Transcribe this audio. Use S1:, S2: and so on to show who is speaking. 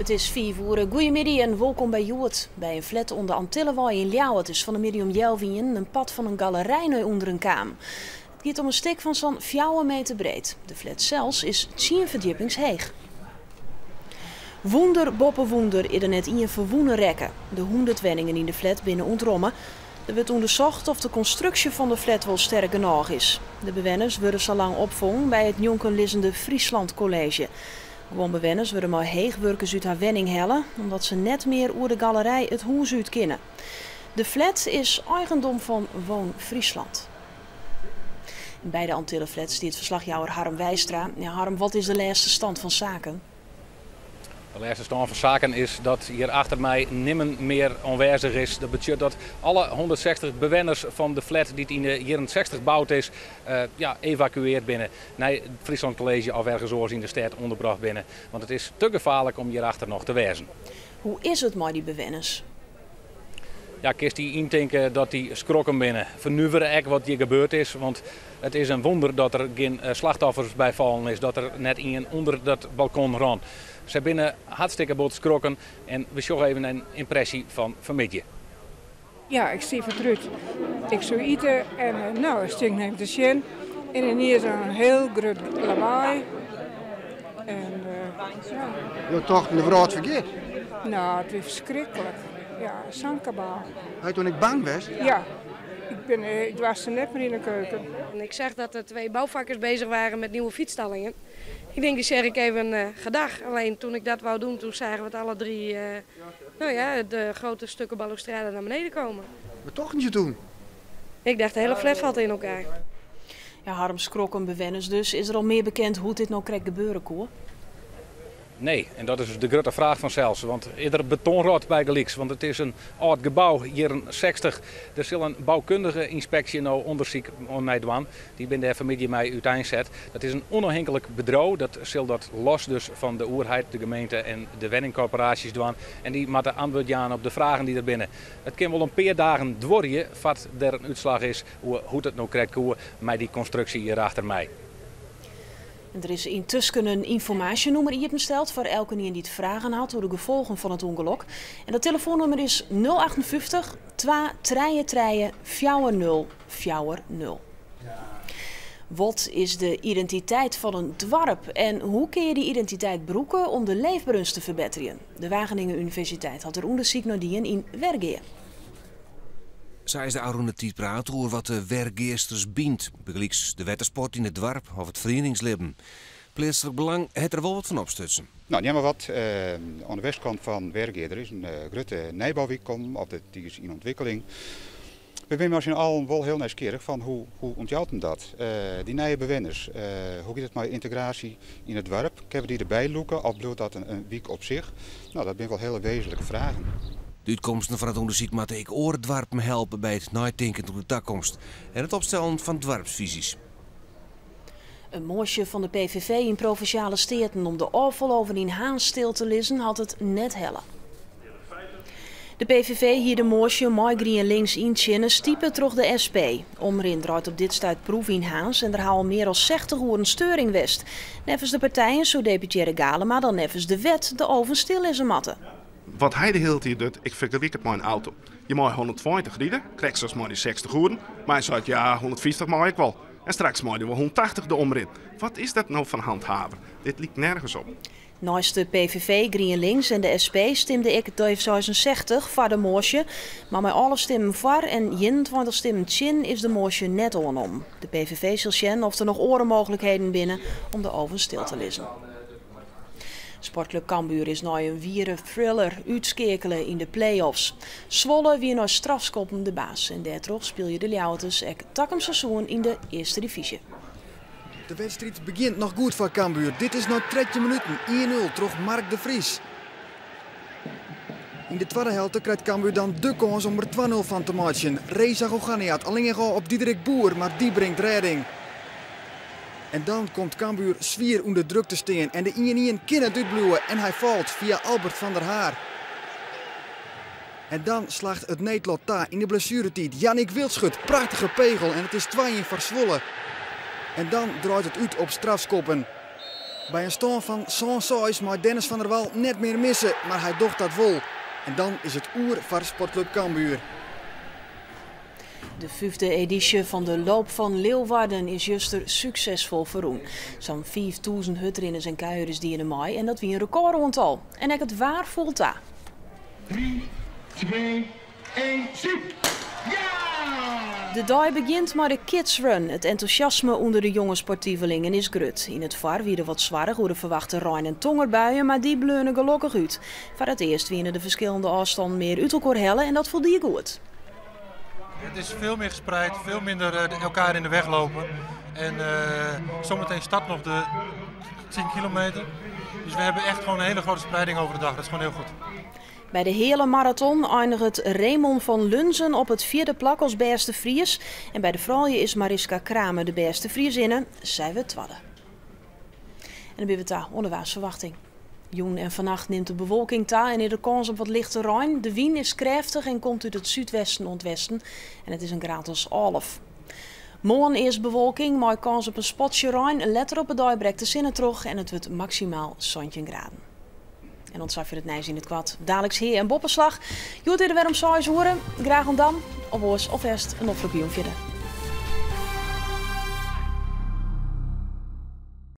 S1: Het is 5 uur. Goedemiddag en welkom bij Joert. Bij een flat onder Antillewaai in Ljouwert is van de middag om 11 uur een pad van een galerij onder een kaam. Het gaat om een stuk van zo'n 4 meter breed. De flat zelfs is 10 verdiepings heeg. Woender boppen woender is er net in verwoenen rekken. De 100 wenningen in de flat binnen ontrommen. Er wordt onderzocht of de constructie van de flat wel sterk genoeg is. De bewoners worden zo lang opvangen bij het jonkenlissende Friesland College. Gewoon bewoners worden maar heegwerkers uit haar wenning hellen, omdat ze net meer oer de galerij het huis uit kennen. De flat is eigendom van Woon Friesland. Bij de Antilleflats stiert verslagjouwer Harm Wijstra. Ja, Harm, wat is de laatste stand van zaken?
S2: De laatste stand van zaken is dat hier achter mij nimmer meer aanwezig is. Dat betekent dat alle 160 bewoners van de flat die in de jaren 60 gebouwd is, evacueerd binnen. Nee, het Friesland College of ergens oors in de stad onderbracht binnen. Want het is te gevaarlijk om hierachter nog te wezen.
S1: Hoe is het met die bewoners?
S2: Ja, kist die indenken dat die schrokken binnen. Vernuiveren ek wat hier gebeurd is, want het is een wonder dat er geen slachtoffers bij vallen is. Dat er net in onder dat balkon rond. Ze binnen hartstikke bot schrokken en we zoeken even een impressie van vanmiddag.
S3: Ja, ik zie verdriet. Ik zou eten en ik sting neem de zin. En hier is een heel groot lawaai. En
S4: Je toch de vrouw vergeet?
S3: Nou, het is verschrikkelijk. Ja, zo'n kabaal.
S4: Hij toen ik bang was?
S3: Ja, ik was er net meer in de keuken.
S5: En ik zag dat er 2 bouwvakkers bezig waren met nieuwe fietsstallingen. Ik denk, die zeg ik even gedag. Alleen toen ik dat wou doen, toen zagen we het alle 3 de grote stukken balustrade naar beneden komen.
S4: Wat toch niet doen?
S5: Ik dacht, de hele flat valt in elkaar.
S1: Ja, Harm schrokken bewoners dus. Is er al meer bekend hoe dit nou krijgt gebeuren, Koer?
S2: Nee, en dat is de grote vraag van zelfs. Want er betonrot bij gelijks. Want het is een oud gebouw, hier een 60. Er zal een bouwkundige inspectie nou onderzoek naar doen. Die ben de familie mij uiteenzet. Dat is een onafhankelijk bedrijf. Dat zal dat los dus van de oerheid, de gemeente en de wenningcorporaties doen. En die moeten antwoord geven op de vragen die er binnen. Het kan wel een paar dagen dworren, wat er een uitslag is, hoe het nou krijgt met die constructie hier achter mij.
S1: Er is intussen een informatienummer ingesteld voor elke die het vragen had door de gevolgen van het ongeluk. En dat telefoonnummer is 058 233 4040. Wat is de identiteit van een dorp en hoe kun je die identiteit broeken om de leefbaarheid te verbeteren? De Wageningen Universiteit had er onderzoek naar die in Wergeer.
S6: Zij is de oude tijd praat over wat de werkgeesters biedt. Begelijks de wettersport in het dorp of het verenigingsleven. Plaatselijk belang het er wel wat van opstutsen.
S7: Nou, neem maar wat. Aan de westkant van Wergeer er is een grote nijbouwwijk of die is in ontwikkeling. We zijn misschien al wel heel nieuwsgierig van hoe ontjouwt dat? Die nieuwe bewoners, hoe gaat het met integratie in het dorp? Kunnen we die erbij loeken of bloedt dat een wijk op zich? Nou, dat zijn wel hele wezenlijke vragen.
S6: De uitkomsten van het onderzoek moeten ik oor het dorp me helpen bij het nadenken over de toekomst en het opstellen van dorpsvisies.
S1: Een moosje van de PVV in Provinciale Steden om de afval over in Haan stil te lezen had het net helle. De PVV hier de moosje mooi green links in stiepen terug de SP. Omrin draait op dit stuit proef in Haans en er halen meer dan 60 uur een steuring west. Nevens de partijen, zo deputaire Galema, dan nevens de wet de oven stil is een matte.
S8: Wat hij de hele tijd doet, ik vergelijk het met een auto. Je mag 120 rijden, krijg zoals maar die 60 uur. Maar hij zegt ja, 150 mag ik wel. En straks mag je wel 180 de omrin. Wat is dat nou van handhaven? Dit lijkt nergens op.
S1: Naast de PVV, GroenLinks en de SP stemde ik het 65 voor de moosje. Maar met alle stemmen voor en 21 stemmen chin is de moosje net om. De PVV zal zien of er nog orenmogelijkheden binnen om de oven stil te lezen. Sportclub Cambuur is na een wiere thriller uitskekelen in de play-offs. Zwolle weer naar strafskoppen de baas. En daardoor speel je de Ljouwerters ek takken seizoen in de eerste divisie.
S4: De wedstrijd begint nog goed voor Cambuur. Dit is nog 13 minuten. 1-0 terug Mark de Vries. In de tweede helft krijgt Cambuur dan de kans om er 2-0 van te maken. Reza Goganiat alleen al op Diederik Boer, maar die brengt redding. En dan komt Cambuur zwier onder druk te staan en de 1-1 kan het uitbluwen en hij valt via Albert van der Haar. En dan slaagt het Nederland daar in de blessuretijd. Jannik Wildschut, prachtige pegel en het is 2-1 voor Zwolle. En dan draait het uit op strafskoppen. Bij een stand van Saint-Sais mag Dennis van der Wal net meer missen, maar hij docht dat vol. En dan is het oer voor Sportclub Cambuur.
S1: De 5e editie van de Loop van Leeuwarden is juster succesvol verroen. Zo'n 5000 hutrenners en kuiers die in de mei en dat wie een recordaantal. En ik het waar voelt daar.
S9: 3, 2, 1, zoek! Ja!
S1: De dag begint met de Kids Run. Het enthousiasme onder de jonge sportievelingen is grut. In het var weer wat zwaar door de verwachte Rijn- en tongerbuien, maar die bleunen gelukkig uit. Voor het eerst winnen de verschillende afstanden meer uit elkaar hellen en dat voelt die goed.
S10: Het is veel meer gespreid, veel minder elkaar in de weg lopen. En zometeen start nog de 10 kilometer. Dus we hebben echt gewoon een hele grote spreiding over de dag. Dat is gewoon heel goed.
S1: Bij de hele marathon eindigt Raymond van Lunzen op het 4e plak als beste Fries. En bij de vrouwen is Mariska Kramer de beste Friesinne. Zij we twadden. En dan ben we daar onderwaarts verwachting. Joen en vannacht neemt de bewolking ta en in de kans op wat lichte rein. De wind is krachtig en komt uit het zuidwesten ontwesten. En het is een graad als 11. Morgen is bewolking, maar kans op een spotje rein. Letter op het dag breekt de zinnen terug en het wordt maximaal 17 graden. En ontzag voor het nijs in het kwad. Dadelijks heer en boppenslag. Joet er weer om 6 uur. Graag om dan, of oors of est, een opvloekje om verder.